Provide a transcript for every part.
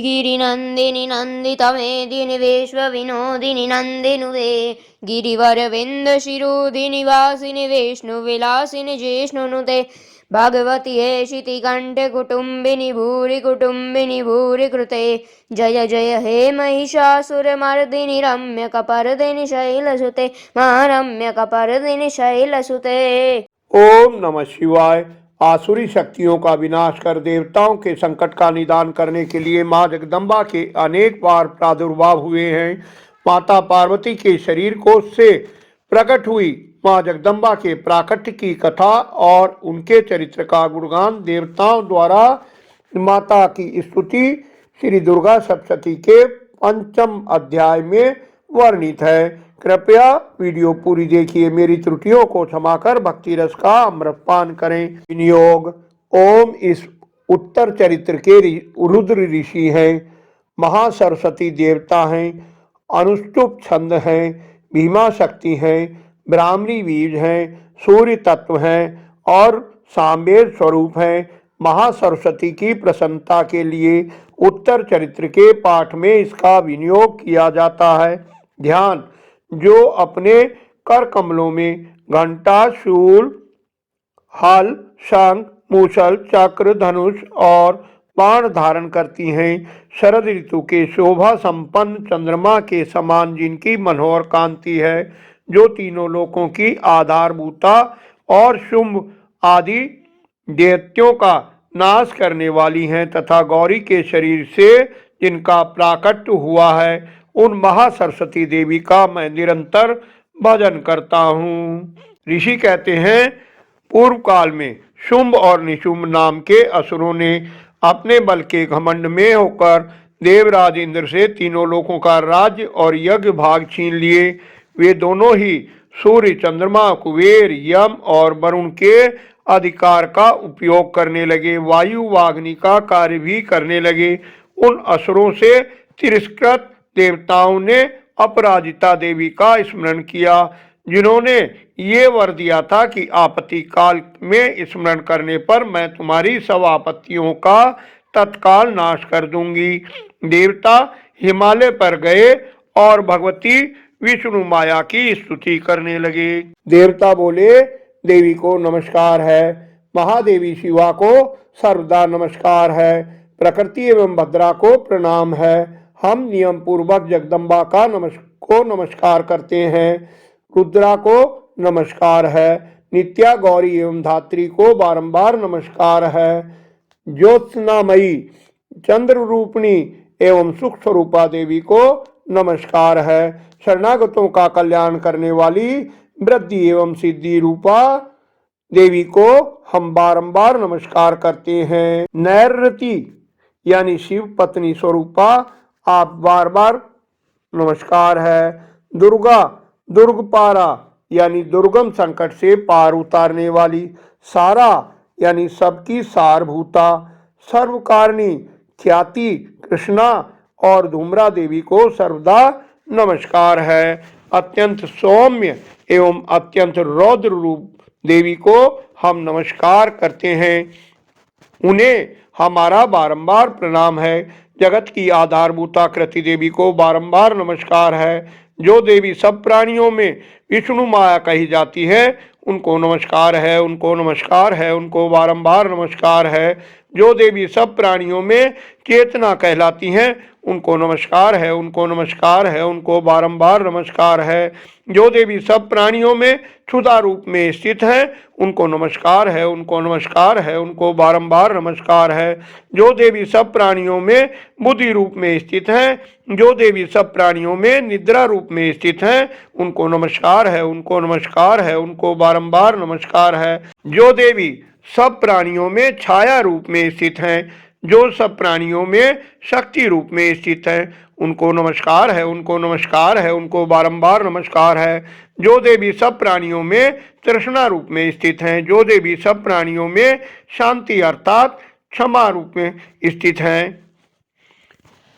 गिरिनन्दिनि नन्दितमेदिनि विश्वविनोदिनि नन्दिनुदे गिरिवरविन्दशिरोदिनि वासिनि विष्णुविलासिनि जिष्णुनुते भगवति हेशिति कण्ठे कुटुम्बिनि भूरि कुटुम्बिनि भूरि कृते जय जय हे महिषासुरमर्दिनि रम्यकपर्दिनि शैलसुते महारम्यकपर्दिनि शैलसुते। ओम नमः शिवाय। आसुरी शक्तियों का विनाश कर देवताओं के संकट का निदान करने के लिए मां जगदम्बा के अनेक बार प्रादुर्भाव हुए हैं। माता पार्वती के शरीर कोष से प्रकट हुई मां जगदम्बा के प्राकट्य की कथा और उनके चरित्र का गुणगान देवताओं द्वारा माता की स्तुति श्री दुर्गा सप्तशती के 5वें अध्याय में वर्णित है। कृपया वीडियो पूरी देखिए, मेरी त्रुटियों को क्षमा कर भक्ति रस का अमृतपान करें। विनियोग। ओम इस उत्तर चरित्र के रुद्र ऋषि हैं, महासरस्वती देवता हैं, अनुष्टुप छंद हैं, भीमा शक्ति हैं, ब्राह्मणी बीज हैं, सूर्य तत्व हैं और सामवेद स्वरूप हैं। महासरस्वती की प्रसन्नता के लिए उत्तर चरित्र के पाठ में इसका विनियोग किया जाता है। ध्यान। जो अपने कर कमलों में घंटा, शूल, हल, शंख, मूसल, चक्र, धनुष और बाण धारण करती हैं, शरद ऋतु के शोभा संपन्न चंद्रमा के समान जिनकी मनोहर कांति है, जो तीनों लोकों की आधारभूता और शुंभ आदि दैत्यों का नाश करने वाली हैं तथा गौरी के शरीर से जिनका प्राकट्य हुआ है, उन महासरस्वती देवी का मैं निरंतर भजन करता हूँ। ऋषि कहते हैं, पूर्व काल में शुंभ और निशुंभ नाम के असुरों ने अपने बल के घमंड में होकर देवराज इंद्र से तीनों लोकों का राज्य और यज्ञ भाग छीन लिए। वे दोनों ही सूर्य, चंद्रमा, कुबेर, यम और वरुण के अधिकार का उपयोग करने लगे, वायु वाग्नि का कार्य भी करने लगे। उन असुरों से तिरस्कृत देवताओं ने अपराजिता देवी का स्मरण किया, जिन्होंने ये वर दिया था कि आपत्ति काल में स्मरण करने पर मैं तुम्हारी सब आपत्तियों का तत्काल नाश कर दूंगी। देवता हिमालय पर गए और भगवती विष्णु माया की स्तुति करने लगे। देवता बोले, देवी को नमस्कार है, महादेवी शिवा को सर्वदा नमस्कार है, प्रकृति एवं भद्रा को प्रणाम है। हम नियम पूर्वक जगदम्बा का नमस्कार करते हैं। रुद्रा को नमस्कार है, नित्या, गौरी एवं धात्री को बारंबार नमस्कार है, ज्योत्सनामयी, चंद्र रूपिणी एवं सुख स्वरूपा देवी को नमस्कार है, शरणागतों का कल्याण करने वाली वृद्धि एवं सिद्धि रूपा देवी को हम बारंबार नमस्कार करते हैं। नैरृति यानी शिव पत्नी स्वरूपा आप बार बार नमस्कार है। दुर्गा, दुर्गपारा यानी दुर्गम संकट से पार उतारने वाली, सारा यानी सबकी सारभूता, सर्वकारिणी, ख्याति, कृष्णा और धूम्रा देवी को सर्वदा नमस्कार है। अत्यंत सौम्य एवं अत्यंत रौद्र रूप देवी को हम नमस्कार करते हैं, उन्हें हमारा बारंबार प्रणाम है। जगत की आधारभूता कृति देवी को बारंबार नमस्कार है। जो देवी सब प्राणियों में विष्णु माया कही जाती है, उनको नमस्कार है, उनको नमस्कार है, उनको बारंबार नमस्कार है। जो देवी सब प्राणियों में चेतना कहलाती हैं, उनको नमस्कार है, उनको नमस्कार है, उनको बारंबार नमस्कार है। जो देवी सब प्राणियों में क्षुधा रूप में स्थित है, उनको नमस्कार है, उनको नमस्कार है, उनको बारंबार नमस्कार है। जो देवी सब प्राणियों में बुद्धि रूप में स्थित है, जो देवी सब प्राणियों में निद्रा रूप में स्थित है, उनको नमस्कार है, उनको नमस्कार है, उनको बारंबार नमस्कार है। जो देवी सब प्राणियों में छाया रूप में स्थित हैं, जो सब प्राणियों में शक्ति रूप में स्थित हैं, उनको नमस्कार है, उनको नमस्कार है, उनको बारंबार नमस्कार है। जो देवी सब प्राणियों में तृष्णा रूप में स्थित हैं, जो देवी सब प्राणियों में शांति अर्थात क्षमा रूप में स्थित हैं,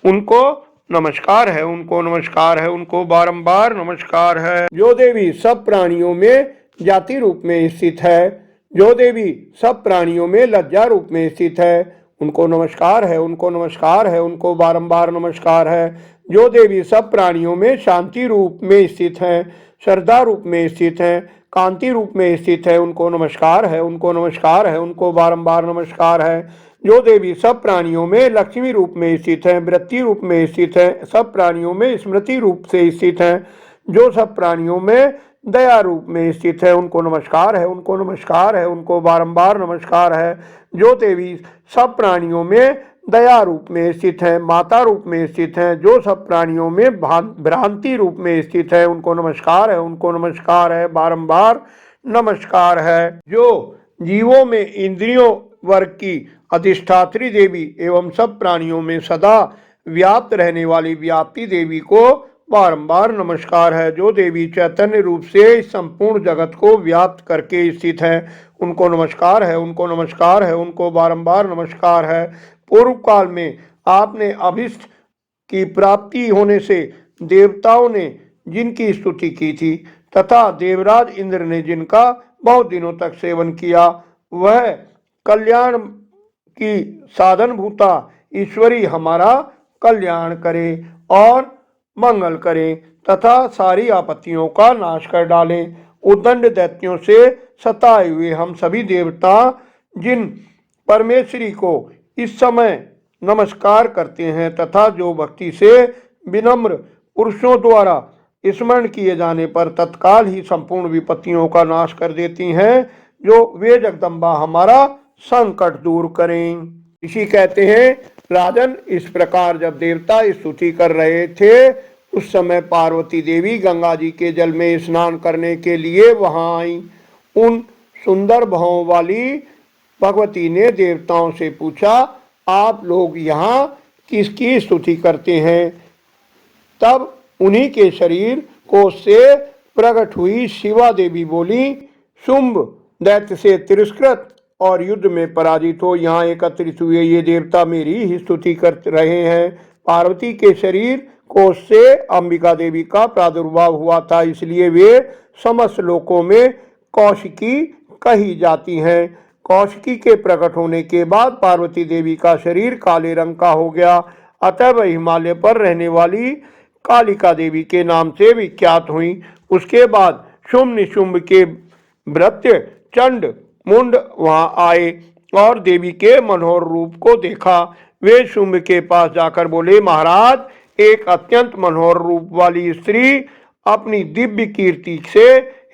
उनको नमस्कार है, उनको नमस्कार है, उनको बारंबार नमस्कार है। जो देवी सब प्राणियों में जाति रूप में स्थित है, जो देवी सब प्राणियों में लज्जा रूप में स्थित है, उनको नमस्कार है, उनको नमस्कार है, उनको बारंबार नमस्कार है। जो देवी सब प्राणियों में शांति रूप में स्थित हैं, श्रद्धा रूप में स्थित हैं, कांति रूप में स्थित है, उनको नमस्कार है, उनको नमस्कार है, उनको बारंबार नमस्कार है। जो देवी सब प्राणियों में लक्ष्मी रूप में स्थित है, वृत्ति रूप में स्थित है, सब प्राणियों में स्मृति रूप से स्थित है, जो सब प्राणियों में दया रूप में स्थित है, उनको नमस्कार है, उनको नमस्कार है, उनको बारंबार नमस्कार है। जो देवी सब प्राणियों में दया रूप में स्थित है, माता रूप में स्थित है, जो सब प्राणियों में भ्रांति रूप में स्थित है, उनको नमस्कार है, उनको नमस्कार है, बारंबार नमस्कार है। जो जीवों में इंद्रियों वर्ग की अधिष्ठात्री देवी एवं सब प्राणियों में सदा व्याप्त रहने वाली व्याप्ति देवी को बारंबार नमस्कार है। जो देवी चैतन्य रूप से इस संपूर्ण जगत को व्याप्त करके स्थित है, उनको नमस्कार है, उनको नमस्कार है, उनको बारंबार नमस्कार है। पूर्व काल में आपने अभिष्ट की प्राप्ति होने से देवताओं ने जिनकी स्तुति की थी तथा देवराज इंद्र ने जिनका बहुत दिनों तक सेवन किया, वह कल्याण की साधन भूता ईश्वरी हमारा कल्याण करे और मंगल करें तथा सारी आपत्तियों का नाश कर डालें। उद्दंड दैत्यों से सताए हुए हम सभी देवता जिन परमेश्वरी को इस समय नमस्कार करते हैं तथा जो भक्ति से विनम्र पुरुषों द्वारा स्मरण किए जाने पर तत्काल ही संपूर्ण विपत्तियों का नाश कर देती हैं, जो वे जगदम्बा हमारा संकट दूर करें। ऋषि कहते हैं, राजन, इस प्रकार जब देवता स्तुति कर रहे थे उस समय पार्वती देवी गंगा जी के जल में स्नान करने के लिए वहां आई। उन सुंदर भावों वाली भगवती ने देवताओं से पूछा, आप लोग यहाँ किसकी स्तुति करते हैं? तब उन्हीं के शरीर को से प्रकट हुई शिवा देवी बोली, शुंभ दैत्य से तिरस्कृत और युद्ध में पराजित हो यहाँ एकत्रित हुए ये देवता मेरी ही स्तुति कर रहे हैं। पार्वती के शरीर कोष से अंबिका देवी का प्रादुर्भाव हुआ था, इसलिए वे समस्त लोकों में कौशिकी कही जाती हैं। कौशिकी के प्रकट होने के बाद पार्वती देवी का शरीर काले रंग का हो गया, अतः वह हिमालय पर रहने वाली कालिका देवी के नाम से विख्यात हुई। उसके बाद शुंभ निशुंभ के भृत्य चंड मुंड वहां आए और देवी के मनोहर रूप को देखा। वे शुंभ के पास जाकर बोले, महाराज, एक अत्यंत मनोहर रूप वाली स्त्री अपनी दिव्य कीर्ति से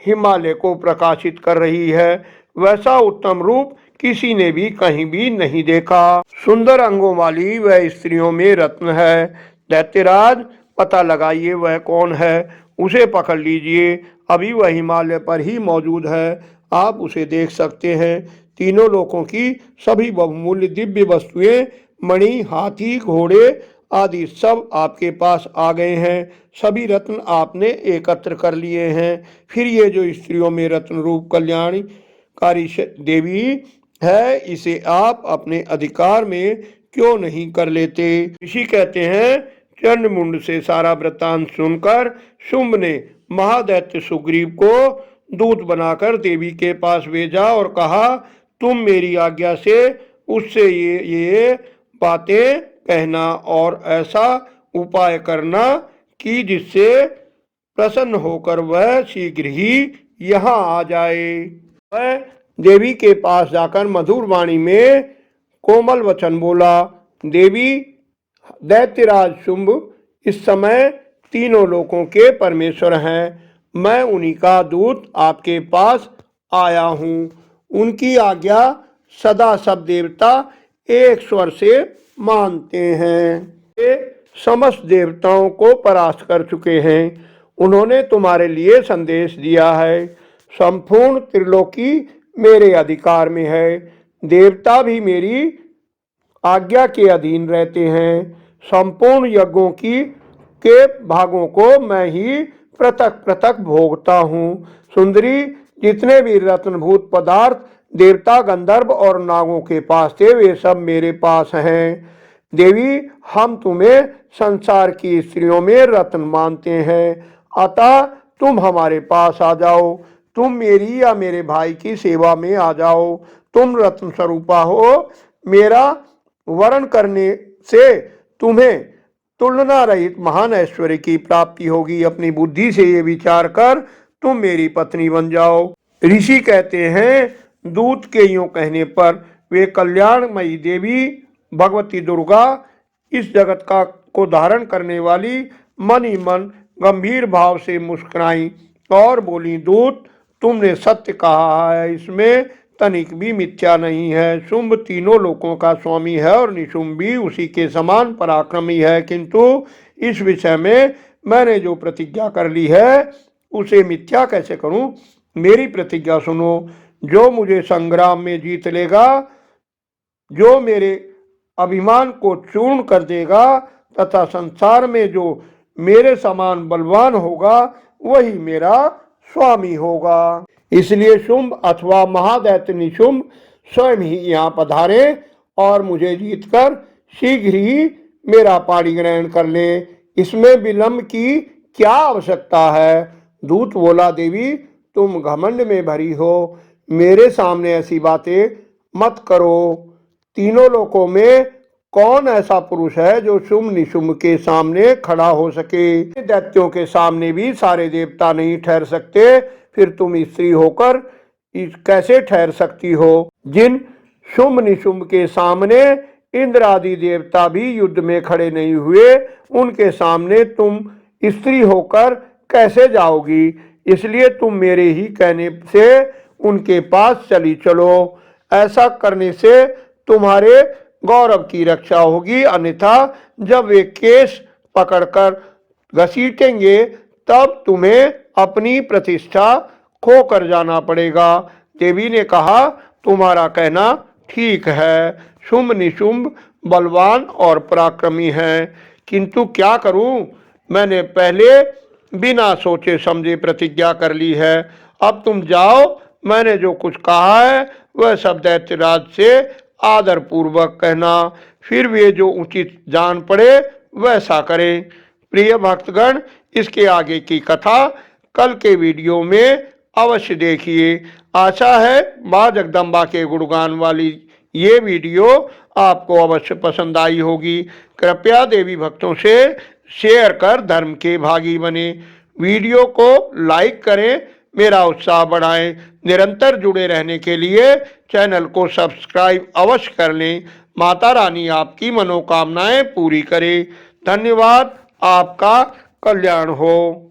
हिमालय को प्रकाशित कर रही है। वैसा उत्तम रूप किसी ने भी कहीं भी नहीं देखा। सुंदर अंगों वाली वह स्त्रियों में रत्न है। दैत्यराज, पता लगाइए वह कौन है, उसे पकड़ लीजिए, अभी वह हिमालय पर ही मौजूद है, आप उसे देख सकते हैं। तीनों लोकों की सभी बहुमूल्य दिव्य वस्तुएं, मणि, हाथी, घोड़े आदि सब आपके पास आ गए हैं। सभी रत्न आपने एकत्र कर लिए हैं। फिर ये जो स्त्रियों में रत्न रूप कल्याणकारी देवी है, इसे आप अपने अधिकार में क्यों नहीं कर लेते? ऋषि कहते हैं, चंडमुंड से सारा वृत्तांत सुनकर शुंभ ने महादैत्य सुग्रीव को दूत बनाकर देवी के पास भेजा और कहा, तुम मेरी आज्ञा से उससे ये बातें कहना और ऐसा उपाय करना कि जिससे प्रसन्न होकर वह शीघ्र ही यहाँ आ जाए। वह देवी के पास जाकर मधुर वाणी में कोमल वचन बोला, देवी, दैत्यराज शुंभ इस समय तीनों लोकों के परमेश्वर हैं। मैं उन्हीं का दूत आपके पास आया हूँ। उनकी आज्ञा सदा सब देवता एक स्वर से मानते हैं। वे समस्त देवताओं को परास्त कर चुके हैं। उन्होंने तुम्हारे लिए संदेश दिया है। संपूर्ण त्रिलोकी मेरे अधिकार में है। देवता भी मेरी आज्ञा के अधीन रहते हैं। संपूर्ण यज्ञों के भागों को मैं ही पृथक पृथक भोगता हूँ। सुंदरी, जितने भी रत्नभूत पदार्थ देवता, गंधर्व और नागों के पास थे, वे सब मेरे पास हैं। देवी, हम तुम्हें संसार की स्त्रियों में रत्न मानते हैं, अतः तुम हमारे पास आ जाओ। तुम मेरी या मेरे भाई की सेवा में आ जाओ। तुम रत्न स्वरूपा हो। मेरा वर्ण करने से तुम्हें तुलना रहित महान ऐश्वर्य की प्राप्ति होगी। अपनी बुद्धि से ये विचार कर तुम मेरी पत्नी बन जाओ। ऋषि कहते हैं, दूत के यूं कहने पर वे कल्याणमयी देवी भगवती दुर्गा इस जगत का को धारण करने वाली मन ही मन गंभीर भाव से मुस्कुराई और बोली, दूत तुमने सत्य कहा है, इसमें तनिक भी मिथ्या नहीं है। शुंभ तीनों लोकों का स्वामी है और निशुंभ भी उसी के समान पराक्रमी है, किंतु इस विषय में मैंने जो प्रतिज्ञा कर ली है उसे मिथ्या कैसे करूं। मेरी प्रतिज्ञा सुनो, जो मुझे संग्राम में जीत लेगा, जो मेरे अभिमान को चूर्ण कर देगा तथा संसार में जो मेरे समान बलवान होगा वही मेरा स्वामी होगा। इसलिए शुंभ अथवा महादैत्य निशुंभ स्वयं ही यहाँ पधारे और मुझे जीतकर शीघ्र ही मेरा पाणी ग्रहण कर ले। इसमें विलंब की क्या आवश्यकता है। दूत बोला, देवी तुम घमंड में भरी हो, मेरे सामने ऐसी बातें मत करो। तीनों लोकों में कौन ऐसा पुरुष है जो शुंभ निशुंभ के सामने खड़ा हो सके। दैत्यों के सामने भी सारे देवता नहीं ठहर सकते, फिर तुम स्त्री होकर कैसे ठहर सकती हो। जिन शुंभ निशुंभ के सामने इंद्र आदि देवता भी युद्ध में खड़े नहीं हुए, उनके सामने तुम स्त्री होकर कैसे जाओगी। इसलिए तुम मेरे ही कहने से उनके पास चली चलो। ऐसा करने से तुम्हारे गौरव की रक्षा होगी, अन्यथा जब वे केस पकड़कर घसीटेंगे तब तुम्हें अपनी प्रतिष्ठा खो कर जाना पड़ेगा। देवी ने कहा, तुम्हारा कहना ठीक है, शुंभ निशुंभ बलवान और पराक्रमी हैं, किंतु क्या करूं, मैंने पहले बिना सोचे समझे प्रतिज्ञा कर ली है। अब तुम जाओ, मैंने जो कुछ कहा है वह सब दैत्यराज से आदर पूर्वक कहना, फिर वे जो उचित जान पड़े वैसा करें। प्रिय भक्तगण, इसके आगे की कथा कल के वीडियो में अवश्य देखिए। आशा है माँ जगदम्बा के गुणगान वाली ये वीडियो आपको अवश्य पसंद आई होगी। कृपया देवी भक्तों से शेयर कर धर्म के भागी बने। वीडियो को लाइक करें, मेरा उत्साह बढ़ाएं। निरंतर जुड़े रहने के लिए चैनल को सब्सक्राइब अवश्य कर लें। माता रानी आपकी मनोकामनाएं पूरी करे। धन्यवाद। आपका कल्याण हो।